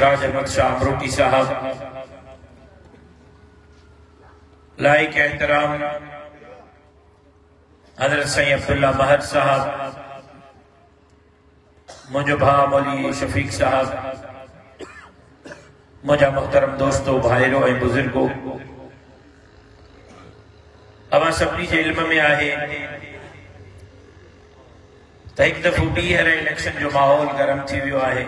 सिराज अहमद शाह अमरोटी साहब, like एहतराम हजरत सईद अब्दुल्ला महर साहब, मुझे भा मौली शफीक साहब, मुझा मुहतरम दोस्तों भाईरों और बुजुर्गों, अवा सभी जे इल्म में आहे त एक दफ़ो ॿीहर इलेक्शन जो माहौल गरम थी वियो आहे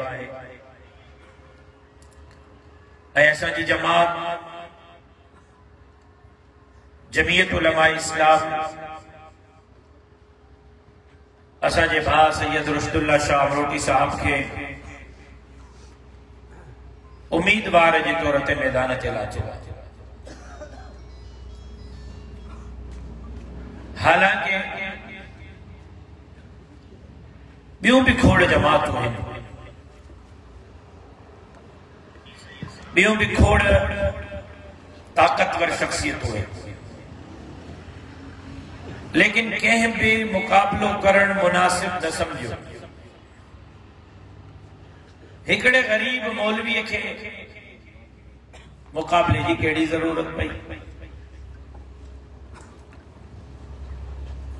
ऐं असांजी जमात जमीयत उलमा इस्लाम असांजे भाउ सैयद रुश्दुल्ला शाह अमरोटी साहब के उम्मीदवार के तौर ते मैदान ते लाचे। हालांकि ॿियूं भी खोड़ जमातूं आहिनि, ॿियूं भी खोड़ ताकतवर शख्सियतूं आहिनि, लेकिन कंहिं भी मुकाबलो करण मुनासिब न समझो। हिकड़े गरीब मौलवी के मुकाबले की केड़ी जरूरत पई।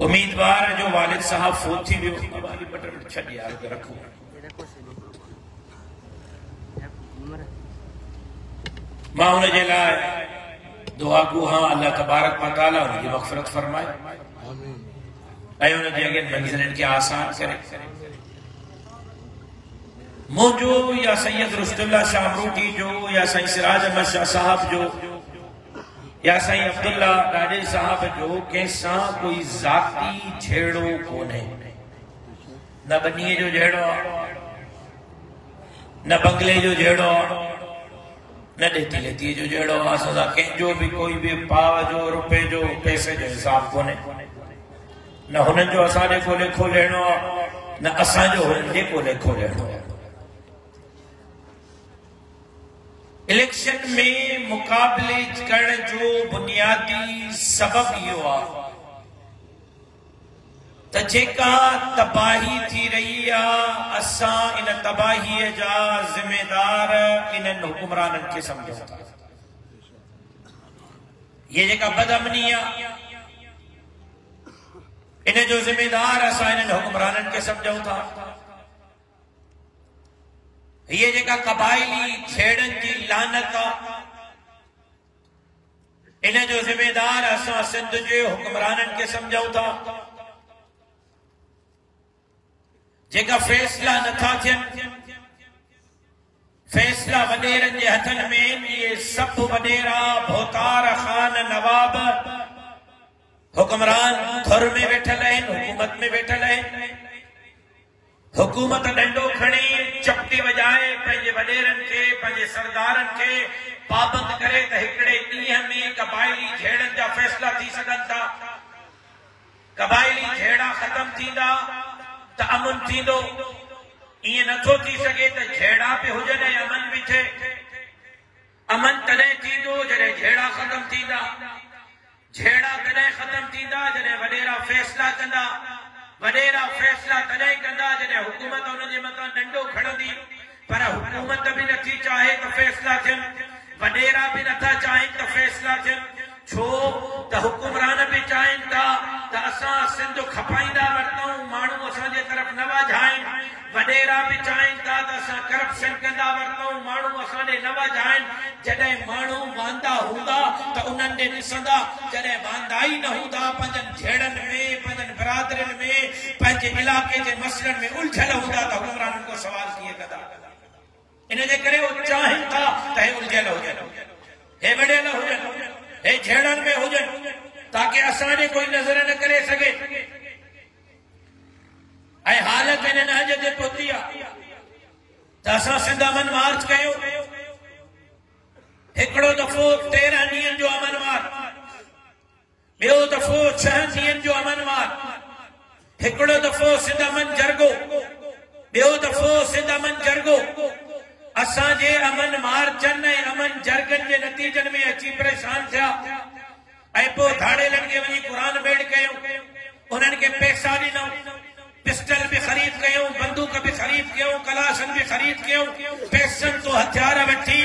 उम्मीदवार जो वालिद साहब फोत थी वियो, बटन छॾ यार के रखो। मां हुन जे लाइ दुआ गो हाँ अल्लाह तबारक व तआला उनकी मग़फ़िरत फरमाए ऐं उन जे अॻियां मंज़िलनि खे आसान करे। मुझो या सैयद रुश्दुल्ला शाह अमरोटी जो या साईं सिराज अहमद शाह साहब जो या साईं अब्दुल्ला ॾाॾे साहब जो कंहिंसां कोई ज़ाती झेड़ो कोन्हे, न बनीअ जो झेड़ो, न बंगले जो झेड़ो, न ॾेती लेती जो झेड़ो। असां कंहिंजो भी कोई भी पाव जो रुपए जो पैसे जो हिसाब कोन्हे, न हुननि जो असांजे को लेखो लेणो आहे, न असांजो हुननि जे को लेखो लेणो आहे। इलेक्शन में मुकाबले करण जो बुनियादी सबब इहो आहे त जेका तबाही थी रही आहे, असां इन तबाहीअ जा ज़िम्मेदार इन्हनि हुकुमराननि खे समझूं था। ये जेका बदअमनी आहे, इन जो ज़िम्मेदार असां इन्हनि हुकुमराननि खे समझूं था। ये जेका कबाइली छेड़न की लानत आहे, इन जो ज़िम्मेदार असां सिंध जे हुकुमराननि खे समझूं था। जेका फैसला नथा थियनि, फैसला वडेरनि जे हथनि में, ये सब वडेरा भोतार खान नवाब हुकुमरान घर में वेठल आहिनि, हुकूमत में वेठल आहिनि। हुकूमत डंडो खणी चपटी वजाए पंहिंजे वडेरनि खे, पंहिंजे सरदारनि खे पाबंद करे त हिकड़े ॾींहं में कबाइली झेड़नि जा फैसला थी सघनि था। कबाइली झेड़ा ख़त्म थींदा त अमन थींदो। ईअं नथो थी सघे त झेड़ा पे हुजनि ऐं अमन बि थिए। अमन तॾहिं थींदो जॾहिं झेड़ा ख़त्म थींदा। झेड़ा तॾहिं ख़त्म थींदा जॾहिं वडेरा फैसला कंदा। वडेरा फैसला तॾहिं कंदा जॾहिं हुकूमत उन जे मथां डंडो खणंदी। पर हुकूमत भी नथी चाहे त फैसला थियनि, वडेरा भी नथा चाहिनि त फैसला थियनि। छो त हुकुमरान भी चाहिनि था त असां सिंध खपाईंदा वठूं, माण्हू असांजे तरफ़ न वाझाइनि। वडेरा भी चाहिनि था त असां करप्शन कंदा वठूं, माण्हू असांजे न वाझाइनि। जॾहिं माण्हू वांदा हूंदा त उन्हनि ॾे ॾिसंदा, जॾहिं वांदा ई न हूंदा, पंहिंजनि झेड़नि में, पंहिंजनि बिरादरियुनि में, पंहिंजे इलाके जे मसइलनि में उलझल हूंदा त हुकुमराननि को सवाल कीअं कंदा। इन जे करे उहे चाहिनि था त हे उलझियल हुजनि, हे वड़ियल हुजनि, हे झेड़नि में हुजनि, ताकि असांजे कोई नज़र न करे सघे। ऐं हालत हिननि हज ते पहुती आहे त असां सिंध अमन मार्च कयो। हिकिड़ो दफ़ो 13 ॾींहंनि जो अमन मार्च, ॿियो दफ़ो 6 ॾींहंनि जो अमन मार्च, हिकिड़ो दफ़ो सिंध अमन जरगो, ॿियो दफ़ो सिंध अमन जरगो। असांजे अमन मार्चनि ऐं अमन जरगनि जे नतीजनि में अची परेशान थिया ऐं पोइ धाड़ेलनि खे वञी क़ुरान बेड़ कयो, उन्हनि खे पैसा ॾिनऊं, पिस्टल भी खरीद कयूं, बंदूक भी खरीद कयूं, कलाशन भी खरीद कयूं, पैसन तो हथियार वठी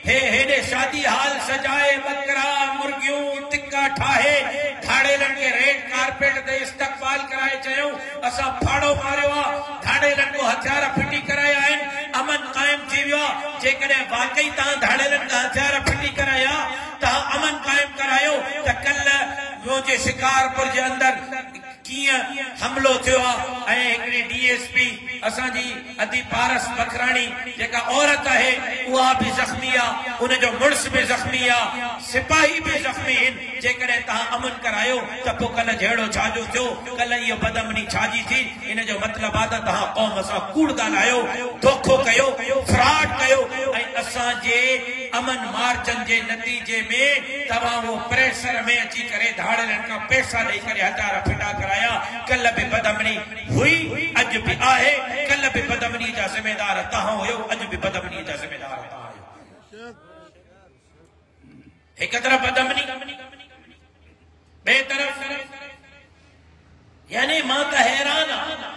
हेडे शादी हाल सजाए, बकरा मुर्गियों तिक्का ठाहे, धाड़ेलन के रेड कारपेट दे इस्तकबाल कराए चयूं असा फाड़ो मारियो आ, धाड़ेलन को हथियार फिटी कराया आहिनि, अमन कायम थी वियो आहे। जेकॾहिं वाकई तव्हां धाड़ेलन का हथियार फिटी कराया, तव्हां अमन कायम करायो, त कल्ह मुंहिंजे शिकारपुर जे अंदर कीअं हमलो थियो आहे ऐं हिकिड़ी DSP असांजी अदी पारस बखराणी जेका औरत आहे उहा बि ज़ख़्मी आहे, उनजो मुड़ुस बि ज़ख़्मी आहे, सिपाही बि ज़ख़्मी आहिनि। जेकॾहिं तव्हां अमन करायो त पोइ कल्ह जहिड़ो छाजो थियो, कल्ह इहो बदअमनी छाजी थी, इन जो मतिलबु आहे त तव्हां क़ौम सां कूड़ ॻाल्हायो, धोखो कयो, फ्रॉड कयो ऐं असांजे अमन मार्चन जे नतीजे में तव्हां वो प्रेशर में अची करे धाड़ेलन खां पैसा ॾेई करे हथियार फिटा कराया। कल्ह बि बदअमनी हुई, अॼु बि आहे, कल्ह बि बदअमनी जा ज़िम्मेदार तव्हां हुयो, अॼु बि बदअमनी जा ज़िम्मेदार तव्हां आहियो। हिक तरफ़ बदअमनी, ॿिए तरफ़ यानी मां त हैरान आहियां,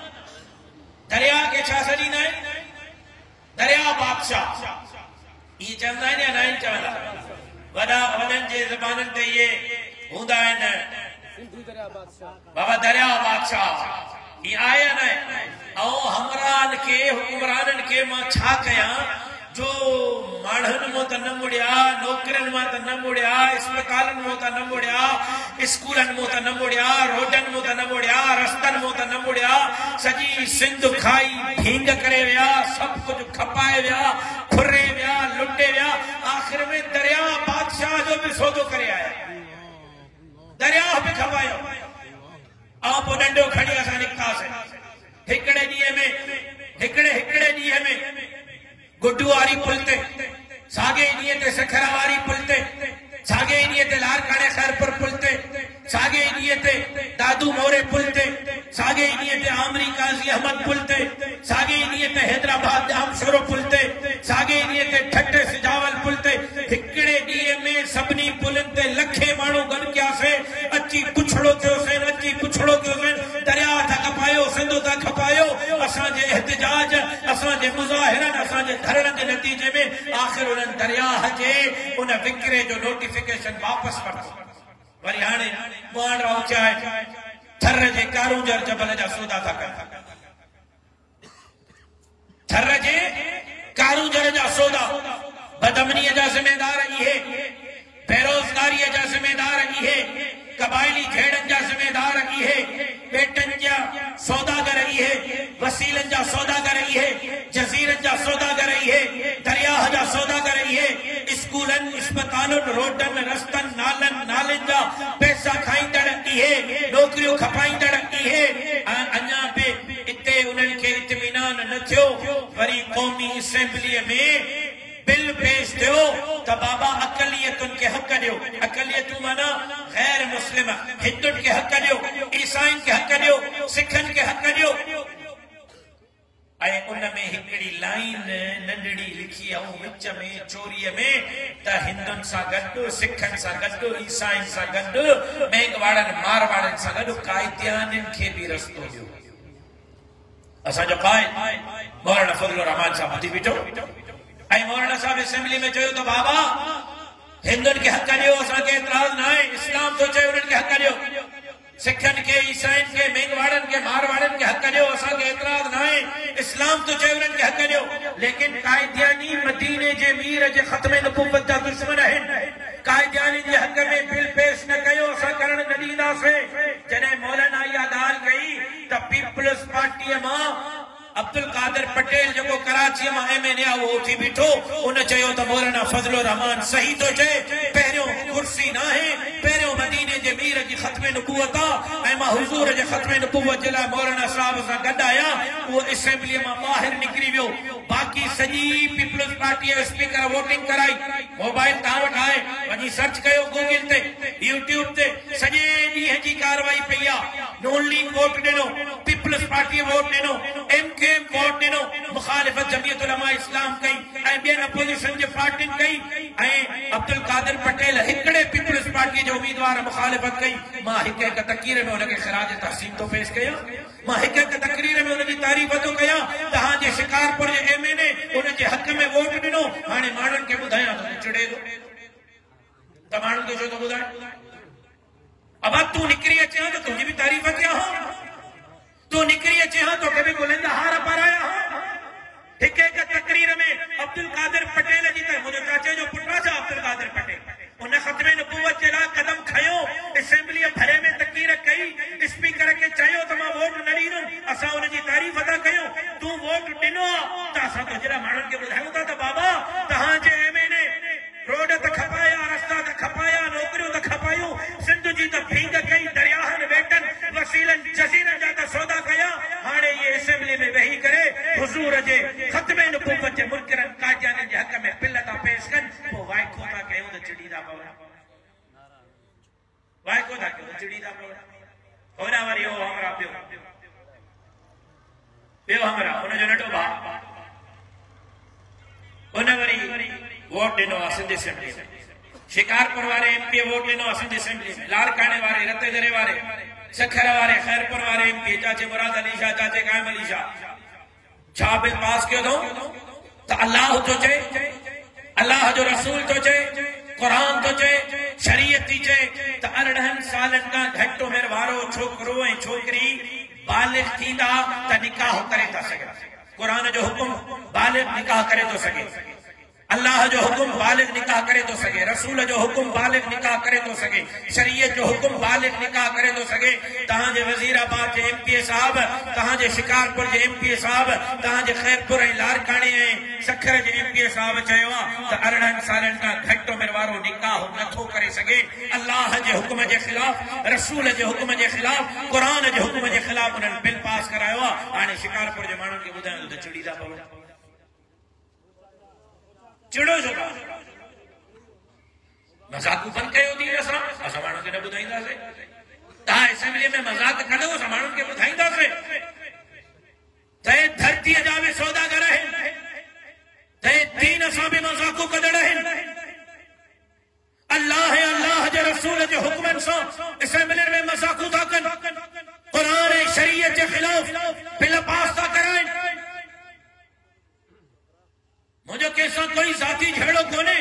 दरिया खे छा सॾींदा आहिनि, दरिया बादशाह इहे चवंदा आहिनि या न आहिनि चवंदा, वॾनि जे ज़बाननि ते इहे हूंदा आहिनि बाबा दरिया बादशाह, इहे आहे या न आहे। ऐं हुकुमराननि खे मां छा कयां जो माण्हुनि मां त न मुड़िया, नौकरनि मां त न मुड़िया, अस्पतालनि मां त न मुड़िया, स्कूलनि मां त न मुड़िया, रोडनि मां त न मुड़िया, रस्तनि मां त न मुड़िया, सॼी सिंध खाई भींग करे विया, सभु कुझु खपाए विया, खुरे विया, लुटे विया, आख़िर में दरिया बादशाह जो बि सौदो करे आया, दरिया बि खपायो। ऐं पोइ डंडो खणी असां निकितासीं। हिकिड़े ॾींहं में गुड्डू वारी पुल ते, साॻे ॾींहं ते सखरा वारी पुल ते, साॻे ॾींहं ते लारकाणे खैरपुर पुल ते, साॻे ॾींहं ते दादू मोरे पुल ते, साॻे ॾींहं ते आमरी काज़ी अहमद पुल ते, साॻे ॾींहं ते हैदराबाद जामशोरो पुल ते, साॻे ॾींहं ते ठठ सिजावल पुल ते। हिकिड़े ॾींहं में सभिनी पुलनि ते लखे माण्हू गॾु कयासीं, अची पुछड़ो थियोसीं, दरिया था खपायो, सिंध था खपायो। असांजे एहतिजाज, असांजे मुज़ाहिरनि, असांजे धरणनि जे नतीजे में आख़िर उन्हनि दरियाह जे उन विकिरे जो नोटिफिकेशन वापसि वरितो। वरी हाणे मुआंडरा उचाए थर जे कारूंजर जबल जा सौदा था कनि, थर जे कारूंजर जा सौदा। बदअमनीअ जा ज़िम्मेदार इहे, बेरोज़गारीअ जा ज़िम्मेदार इहे, कबाइली झेड़नि जा ज़िम्मेदार इहे, पेटनि जा सौदागर इहे, वसीलनि जा सौदागर इहे, जज़ीरनि जा सौदागर इहे, दरियाह जा सौदागर इहे, स्कूलनि, अस्पतालुनि, रोडनि, रस्तनि, नालनि जा पैसा खाईंदड़ इहे, नौकरियूं खपाईंदड़ इहे। अञा बि इते उन्हनि खे इत्मीनान न थियो, वरी क़ौमी असेंबलीअ में बिल पेश थियो त बाबा अक़लियतुनि खे हक़ ॾियो। अक़लियतूं माना गैर मुस्लिम, हिंदुनि खे हक़ ॾियो, ईसाइनि खे हक़ ॾियो, सिखनि खे हक़ ॾियो। ऐं उन में हिकिड़ी लाइन नंढड़ी लिखी आहे विच में चोरीअ में त हिंदुनि सां गॾु, सिखनि सां गॾु, ईसाइनि सां गॾु, मेंगवाड़नि मारवाड़नि सां गॾु काइदियानियुनि खे बि रस्तो ॾियो। असांजो काइद मौलाना फज़लुर रहमान साहब ॿुधी बीठो ऐं मौलाना साहब असेंबली में चयो त बाबा हिंदुनि खे हक़ ॾियो, असांखे एतिराज़ न आहे, इस्लाम थो चए उन्हनि खे हक़ ॾियो, सिखनि खे, ईसाइनि खे, मेंगवाड़नि खे, मारवाड़नि खे हक़ ॾियो, असांखे एतिराज़ न आहे, इस्लाम थो चए उन्हनि खे हक़ ॾियो। लेकिन काइदियानी मदीने जे मीर जे ख़त्मे नबूवत जा दुश्मन आहिनि, काइदियानी जे हक़ में बिल पेश न कयो, असां करण न ॾींदासीं। जॾहिं मौलाना इहा ॻाल्हि कई त पीपल्स पार्टीअ मां अब्दुल कादिर पटेल जो कराची में MNA वो उठी बीठो, उन चयो त मौलाना फजलुर रहमान सही तो चए, पहिरियों कुर्सी ना है, पहिरियों मदीने जे मीर जी खत्मे नबूवत ऐं मां हुजूर जे खत्मे नबूवत जे लाइ मौलाना साहब सां गॾु आहियां। वो असेंबली में ॿाहिरि निकिरी वियो। बाक़ी सॼी पीपल्स पार्टी स्पीकर वोटिंग कराई, मोबाइल तव्हां वटि आहे, वञी सर्च कयो गूगल ते, यूट्यूब ते, सॼे ॾींहं जी कार्रवाई पई आहे। नून लीग वोट ॾिनो, पीपल्स पार्टी वोट ॾिनो, MKM वोट ॾिनो, मुखालिफ़त जमियत उलमा इस्लाम कई ऐं ॿियनि अपोजिशन जे पार्टियुनि कई ऐं अब्दुल कादिर पटेल हिकिड़े पीपल्स पार्टी पार्टी जो उम्मीदवार मुखालिफत कई मां हिक हिक तकरीर में उनके खराज तहसीन तो पेश कया मां हिक हिक तकरीर में उनकी तारीफ तो कया तहां जे शिकारपुर जे एमएनए उन जे हक में वोट ॾिनो हाणे माण्हुनि खे ॿुधायां तो चिड़े थो त माण्हुनि खे छो थो ॿुधाए अब तू निकरी अचे हां तो तुझी भी तारीफ कया हां तू निकरी अचे हां तो कभी बुलंद हार पाराया हां हिक हिक तकरीर में अब्दुल कादिर पटेल जी त मुझे चाचे जो पुट आहे अब्दुल कादिर पटेल उन खतमे नबूवत जे लाइ कदम खयो असेंबली भरे में तकरीर कई स्पीकर के चयो त मां वोट न ॾींदुमि असां उन जी तारीफ़ था कयूं तू वोट ॾिनो त असां तो जरा माण्हुनि खे ॿुधायूं था त बाबा तहां जे एमएनए रोड त खपाया रास्ता त खपाया नौकरियूं त खपायूं सिंध जी त भींग कई दरियाहनि बेटनि वसीलनि जज़ीरनि जा त सौदा कया हाणे ये असेंबली में वेही करे हुजूर जे खतमे नबूवत जे मुनकरनि कादियाननि जे हक़ में बिल था पेश कनि पोइ वाइको था कयूं त चिड़ी था पवनि वाइको था कयूं त चिड़ी था पवनि होना वरी हो हमरा ॿियो हमरा हुनजो नंढो भाउ उन वरी वोट ॾिनो आहे सिंध असेंबली में शिकारपुर वारे एमपी वोट ॾिनो आहे सिंध असेंबली में लाड़काणे वारे रतेदरे वारे सखर वारे खैरपुर वारे एमपी चाचे मुराद अली शाह चाचे कायम अली शाह छा बिल पास कयो अथऊं त अल्लाह तो चए अल्लाह जो रसूल तो चए कुरान तो चए शरीयत थी चए त 18 सालनि खां घटि उमिरि वारो छोकिरो ऐं छोकिरी बालिग थींदा त निकाह करे था सघनि कुरान जो हुकुम बालिग निकाह करे तो सके अल्लाह जो हुकुम बालिग निकाह करे तो सके रसूल जो हुकुम बालिग निकाह करे तो सके शरीयत जो हुकुम बालिग निकाह करे तो सके तहां जे वजीराबाद जे एमपी साहब तहां जे शिकारपुर जे एमपी साहब तहां जे खैरपुर ऐं लाड़काणे ऐं सखर जे एमपी साहब चयो आहे त 18 सालनि खां घटि उमिरि वारो निकाह नथो करे सघे अल्लाह जे हुकुम जे ख़िलाफ़ रसूल जे हुकुम जे ख़िलाफ़ कुरान जे हुकुम जे ख़िलाफ़ उन्हनि बिल पास करायो आहे हाणे शिकारपुर जे माण्हुनि खे ॿुधायूं त चिड़ी था पवनि चिड़ो छो था मज़ाक बंदि कयो थी असां माण्हुनि खे न ॿुधाईंदासीं तहां असेंबली में मज़ाक कढो असां माण्हुनि खे ॿुधाईंदासीं त धरतीअ जा बि सौदागर आहिनि त दीन सां बि मज़ाकूं कढण आहिनि अल्लाह जे रसूल जे हुकमनि सां असेंबली में मज़ाकूं था कनि कुरान ऐं शरीयत जे ख़िलाफ़ बिल पास था कराइनि मुझे कैसा कोई साथी झेड़ो कोने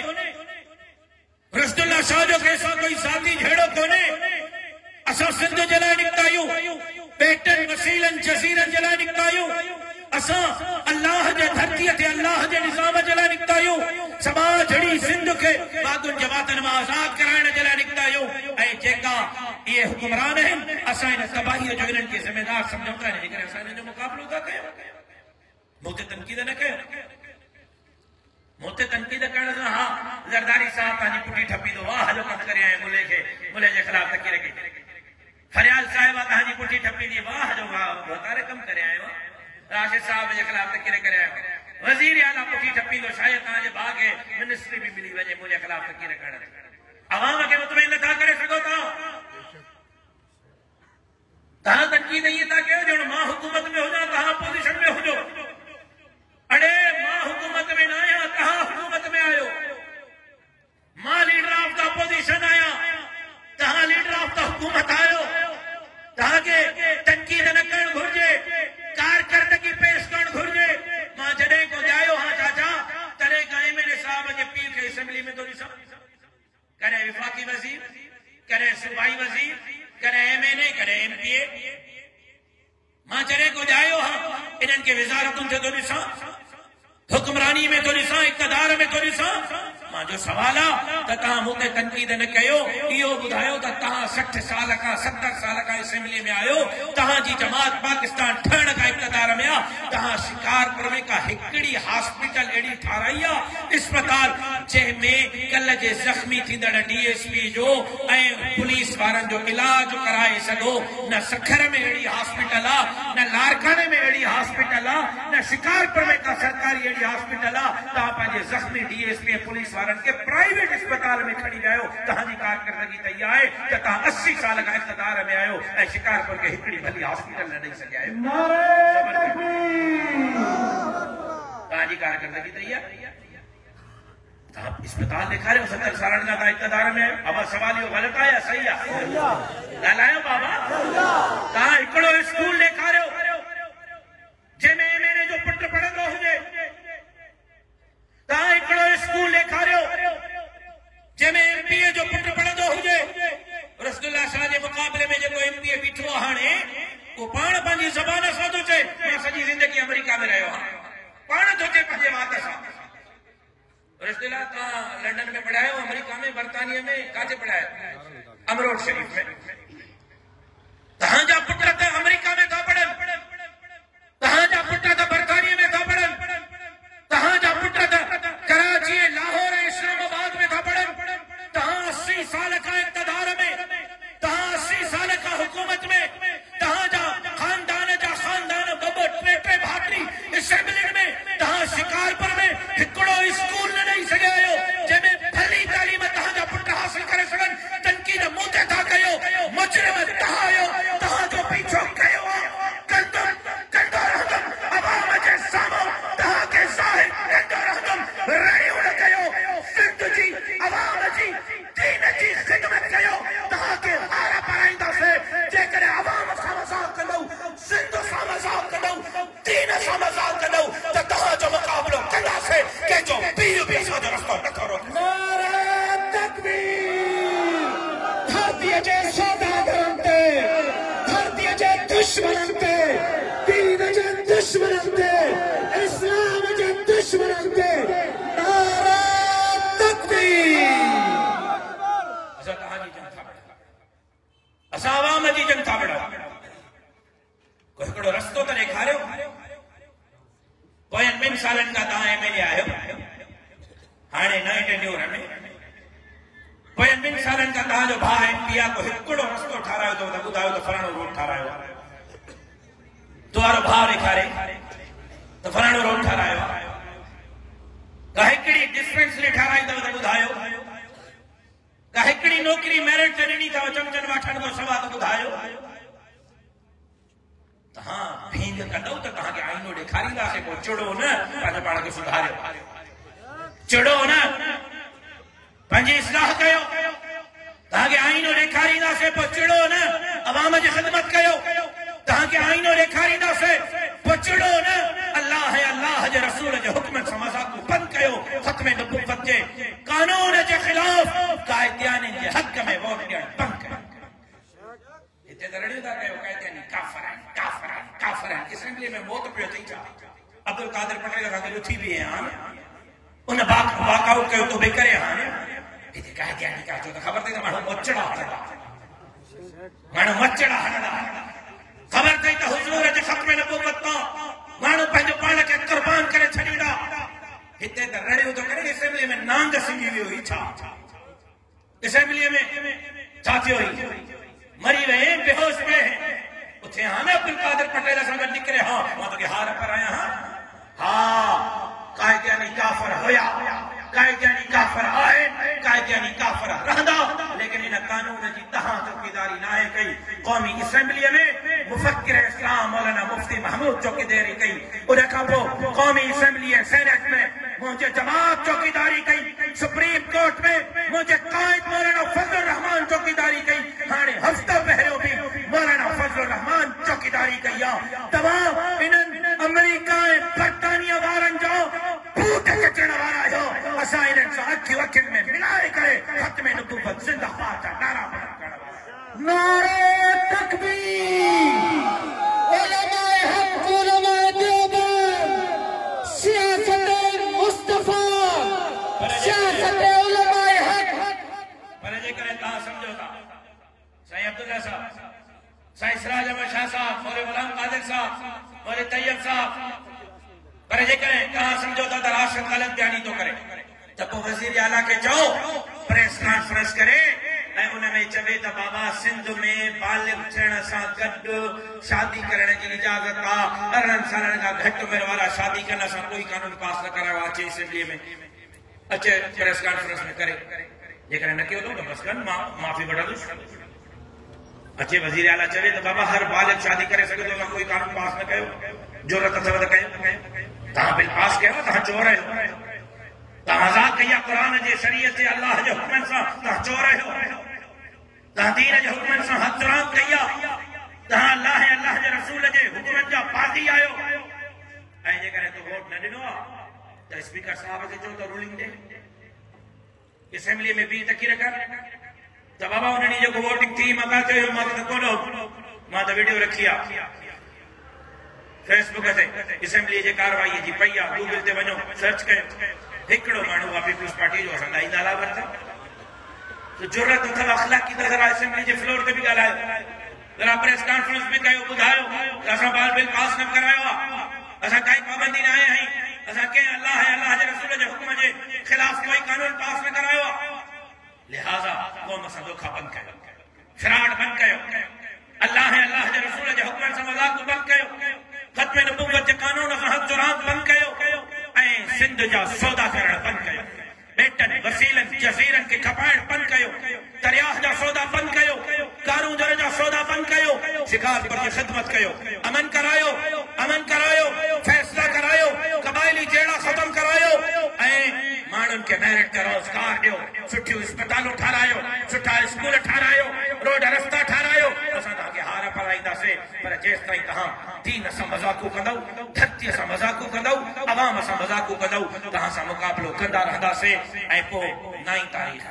रसदुल्ला शाह जो कैसा कोई साथी झेड़ो कोने असा सिंध जे लाइ निकिता आहियूं बेटन वसीलन जज़ीरन जे लाइ निकिता आहियूं असा अल्लाह जे धरतीअ ते अल्लाह जे निज़ाम जे लाइ निकिता आहियूं समाज जड़ी सिंध खे बागुन जमातन मां आज़ाद कराइण जे लाइ निकिता आहियूं ऐं जेका ये हुक्मरान आहिनि असां इन तबाहीअ जो इन्हनि खे ज़िम्मेदार सम्झूं था इन करे असां इन्हनि जो मुक़ाबिलो था कयूं मूं ते तनक़ीद न कयो मुझे तनकीद करण से हाँ जरदारी साहब तहां जी पुठी ठपी तो वाह जो कम करे आए मुले के खिलाफ तकीर की फरियाल साहिब तहां जी पुठी ठपी दी वाह जो वकारे कम करे आए राशिद साहब जे खिलाफ तकीर करे आए वजीर आला पुठी ठपी तो शायद तहां जे भाग मिनिस्ट्री भी मिली वजे मुले खिलाफ तकीर करण अवाम के मुतमईन नथा करे सको तहां तनकीद ये था कयो जो मां हुकूमत में हो जा तहां अपोजिशन में हो जो अड़े मां हुकूमत में न आया तहां हुकूमत में आयो मां लीडर ऑफ द अपोजिशन आया तहां लीडर ऑफ द हुकूमत आयो तहां के तनकीद न करण घुर्जे कारकर्दगी पेश करण घुर्जे मां जडे को जायो हां चाचा तरे का एमएलए साहब जे पीर के असेंबली में तो ॾिसां करे विफाकी वजीर करे सूबाई वजीर करे एमएनए करे एमपीए मां जडे को जायो हां इन्हनि के वज़ारतुनि ते तो ॾिसां हुक्मरानी में तो ॾिसां इक़्तिदार में तो ॾिसां मां जो सवाल आहे त तहां मूंखे तनकीद न कयो इहो ॿुधायो त तहां 60 साल खां 70 साल खां असेंबली में आयो तहां जी जमात पाकिस्तान ठहण खां इक़्तिदार में आहे तहां शिकारपुर में का हिकिड़ी हॉस्पिटल अहिड़ी ठाराई आहे अस्पताल जंहिंमें कल्ह जे ज़ख़्मी थींदड़ डीएसपी जो ऐं पुलिस वारनि जो इलाज कराए सघो न सखर में अहिड़ी हॉस्पिटल आहे न लाड़काणे में अहिड़ी हॉस्पिटल आहे न शिकारपुर में का सरकारी अहिड़ी हॉस्पिटल आहे तहां पंहिंजे ज़ख़्मी डीएसपी पुलिस वारनि के प्राइवेट अस्पताल में खणी वियो तहां जी कारकर्दगी त इहा आहे त तहां 80 साल खां इक़्तिदार में आयो ऐं शिकारपुर खे हिकिड़ी भली हॉस्पिटल न ॾेई सघिया आहियो तहां जी कारकर्दगी त इहा तहां अस्पताल ॾेखारियो 70 सालनि खां तव्हां इक़्तिदार में आहियो। अब सवाल इहो ग़लति आहे या सही आहे? ॻाल्हायो बाबा। तव्हां हिकिड़ो स्कूल ॾेखारियो जंहिंमें MNA जो पुटु पढ़ंदो हुजे। तव्हां हिकिड़ो स्कूल ॾेखारियो जंहिंमें MBA जो पुटु पढ़ंदो हुजे। रसूलुल्लाह शाह जे मुक़ाबले में जेको MBA बीठो आहे हाणे वो पाण पंहिंजी ज़बान सां थो चए मां सॼी ज़िंदगी अमेरिका में रहियो आहियां। पाण थो चए पंहिंजे वात सां। रसूलुल्लाह तव्हां लंडन में पढ़ायो, अमेरिका में, बर्तानिया में, काथे पढ़ायो? अमरोड शरीफ में। तव्हांजा पुट त अमेरिका में था पढ़नि, तव्हांजा पुट त बर्तानिया में था पढ़नि, तव्हांजा पुट त कराची, लाहौर, इस्लामाबाद में था पढ़नि। तव्हां 80 साल खां इक़्तिदार में, तव्हां 80 साल खां हुकूमत में, तव्हांजा खानदान जा खानदान ॿ टे भाटिरी असेंबली में, तव्हां शिकारपुर में हिकिड़ो स्कूल न ॾेई सघिया आहियो जंहिंमें भली तालीम तव्हांजा पुट हासिल करे सघनि। तनक़ीद मूं ते था कयो, मुजरिम तव्हां आहियो, तव्हांजो पीछो कयो आहे, कंदो रहंदुमि अवाम जे साम्हूं तव्हांखे ज़ाहिर कंदो रहंदुमि। रहियो न कयो, सिंध जी अवाम जी दीन जी ख़िदमत कयो, तव्हांखे हार पाराईंदासीं। जेकॾहिं अवाम सां मज़ाक़ कंदव, सिंध सां मज़ाक़ कंदव, दीन सां मज़ाक़ कंदव त तव्हांजो मुक़ाबिलो कंदासीं। कंहिंजो पीर बि असांजो रस्तो नथो रोके। नारे तकबीर। धरतीअ जे सौदागरनि ते, धरतीअ जे दुश्मननि ते, दीन जे दुश्मननि ते, इस्लाम जे दुश्मननि ते नारे तकबीर। असां तव्हांजी जंग था बड़ा, असां अवाम जी जंग था बड़ा। कोई हिकिड़ो रस्तो त ॾेखारियो। पोयनि 2 सालनि खां तव्हां MLA आहियो, हाणे नए टेन्योर में। पोयनि 2 सालनि खां तव्हांजो भाउ MP आहे। कोई हिकिड़ो रस्तो ठारायो अथव त ॿुधायो त फलाणो रोड ठारायो आहे। तुम्हारो भाउ ॾेखारे त फलाणो रोड ठारायो आहे। का हिकिड़ी डिस्पेंसरी ठाराईंदव त ॿुधायो, का हिकिड़ी नौकिरी मेरिट ते ॾिनी अथव चमचनि वठण खां सवाइ त ॿुधायो। तव्हां भींग कंदव त तव्हांखे आईनो ॾेखारींदासीं। पोइ चिड़ो न, पंहिंजे पाण खे सुधारियो, चिड़ो न, पंहिंजी इस्लाह कयो। तव्हांखे आईनो ॾेखारींदासीं, पोइ चिड़ो न, अवाम जी ख़िदमत कयो। तव्हांखे आईनो ॾेखारींदासीं, पोइ चिड़ो न, अल्लाह ऐं अल्लाह जे रसूल जे हुक्मनि सां मज़ाक़ बंदि कयो। ख़त्म नबूवत जे कानून जे ख़िलाफ़ कायदियान जे हक़ में वोट ॾियणु बंदि कयो। हिते त रड़ियूं था कयो कायदियानी काफ़िर आहिनि, काफ़िर आहिनि, काफ़िर आहिनि। असेंबली में मौत पियो अथई छा? अब्दुल कादिर पटेल खां गॾु उथी बीहे हाणे उन वाकआउट कयो तो बि करे हाणे हिते कायदियानी का चओ त ख़बर अथई त माण्हू मचड़ा हणंदा, माण्हू मचड़ा हणंदा। ख़बर अथई त हुज़ूर जे ख़त्म नबूवत तां माण्हू पंहिंजो पाण खे क़ुर्बान करे छॾींदा। हिते त रड़ियूं थो करे। असेंबली में नांग सिंगी वियो हुई छा? असेंबली में छा थियो हुई? मरी वए, बेहोश पे उथे हां न अब्दुल कादिर पटेल सां गॾु निकिरे। हाँ मां तोखे हार पारायां। हाँ कायदियानी काफ़िर हुया, कायदियानी काफ़िर आहे, कायदियानी काफ़िर रहंदा। लेकिन इन कानून जी तहां चौकीदारी नाहे कई। क़ौमी असेंबली में मुफ़क्किर इस्लाम मौलाना मुफ्ती महमूद चौकीदारी कई। उन खां पोइ क़ौमी असेंबली ऐं सेनेट में मुंहिंजे जमात चौकीदारी कई। सुप्रीम कोर्ट में मुंहिंजे क़ाइद मौलाना फज़लुर रहमान चौकीदारी कई। हाणे हफ़्तो पहिरियों बि मौलाना फज़लुर रहमान चौकीदारी कई आहे। तव्हां इन्हनि अमेरिका ऐं बर्तानिया वारनि जो बूट कचण वारा आहियो। असां इन्हनि सां अखियूं अखियुनि में मिलाए करे ख़त्म नबूवत ज़िंदाबाद जा नारा करण वारा। नारे तकबीर। उलमाए हक़, उलमाए देवबंद, सियासत मुस्तफा, सियासत उलमाए हक़। पर जेकर तव्हां सम्झो था साईं अब्दुल्ला साहब, साईं सिराज अहमद शाह साहब, मौलवी गुलाम कादिर साहब, मौलवी तैयब साहब, पर जेकर तव्हां सम्झो था त राशिद ग़लति बयानी थो करे त पोइ वज़ीर आला खे चओ प्रेस कॉन्फ्रेंस करे ऐं उन में चवे त बाबा सिंध में बालिग थियण सां गॾु शादी करण जी इजाज़त आहे। 18 सालनि खां घटि उमिरि वारा शादी करण सां कोई कानून पास न करायो आहे। अचे असेंबलीअ में, अचे प्रेस कॉन्फ्रेंस में करे। जेकर न कयो त बस कर माफ़ी वठंदुसि। अचे वज़ीर आला चवे त बाबा हर बालिग शादी करे सघे थो, कोई कानून पास न कयो, ज़रूरत अथव त कयो। तव्हां बिल पास कयो, तव्हां चोर आहियो, तव्हां आज़ाद कया कुरान जे शरीयत जे अल्लाह जे हुक्मन सां ता चोर हो ता दीन जे हुक्मन सां हतराम कया ता अल्लाह जे रसूल जे हुक्मन जा पादी आयो ऐं जे करे तो वोट न दिनो त स्पीकर साहब के चो तो रूलिंग दे असेंबली में भी तकीर कर त बाबा उन्हनि जो वोटिंग थी मां चयो मां त कोनो मां त वीडियो रखिया फेसबुक से असेंबली जे कार्रवाई जी पई आ गूगल ते वणो सर्च कयो हिकड़ो मानू आ पीपल्स पार्टी जो असां लाई नाला वरता तो जरूरत अथव अखलाकी त जरा असेंबली जे फ्लोर ते भी गालायो जरा प्रेस कॉन्फ्रेंस में कयो बुधायो असां बाल बिल पास न करायो असां काई पाबंदी न आए हई असां के अल्लाह जे रसूल जे हुक्म जे खिलाफ कोई कानून पास न करायो लिहाजा कौम सां धोखा बंद कयो फ्रॉड बंद कयो अल्लाह जे रसूल जे हुक्म सां मजाक बंद कयो खत्म नबूवत जे कानून सां हक जुराम बंद कयो ऐं सिंध जा सौदा करण बंद कयो बेटन वसीलन जज़ीरन के खपाइण बंद कयो दरियाह जा सौदा बंद कयो कारू दर जा सौदा बंद कयो शिकार पर खिदमत कयो अमन करायो फैसला करायो कबायली जेड़ा खत्म करायो ऐं माण्हुनि के मेरिट का रोजगार दियो सुठियूं अस्पतालूं ठारायो सुठा स्कूल ठारायो रोड रस्ता ठारायो असां तव्हांखे हार पाराईंदासीं पर जेसि ताईं तव्हां दीन सां मज़ाक़ूं कंदव धरतीअ सां मज़ाक़ूं कंदव अवाम सां मज़ाक़ूं कंदव तव्हां सां मुक़ाबिलो कंदा रहंदासीं ऐं पोइ 9 तारीख़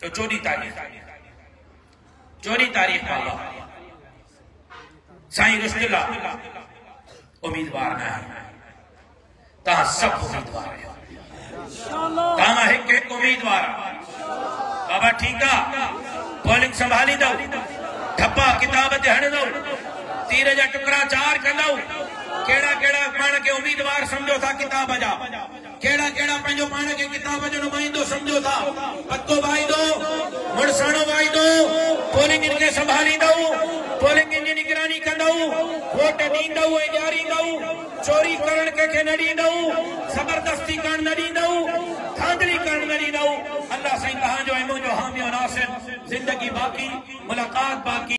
तो 14 तारीख़ साईं रुस्तुल्ला उम्मीदवार न आहे तव्हां सभु उम्मीदवार आहियो तव्हां हिकु उम्मीदवार बाबा ठीकु आहे पोलिंग संभालींदव ठप्पा किताब ते हणंदव तीर जा टुकड़ा 4 कंदव केड़ा पाण के उम्मीदवार समझो था किताब जा केड़ा पंहिंजो पाण के किताब जो नुमाइंदो समझो था पत्तो वाइदो मुड़साणो वाइदो पोलिंग इनके संभालींदव पोलिंग जी निगरानी कंदव वोट ॾींदव ऐं ॾियारींदव चोरी करण के न ॾींदव जबरदस्ती करण न ॾींदव धांधली करण न ॾींदव अल्लाह साईं तव्हांजो ऐं मुंहिंजो हामी नासिर जिंदगी बाक़ी मुलाकात बाक़ी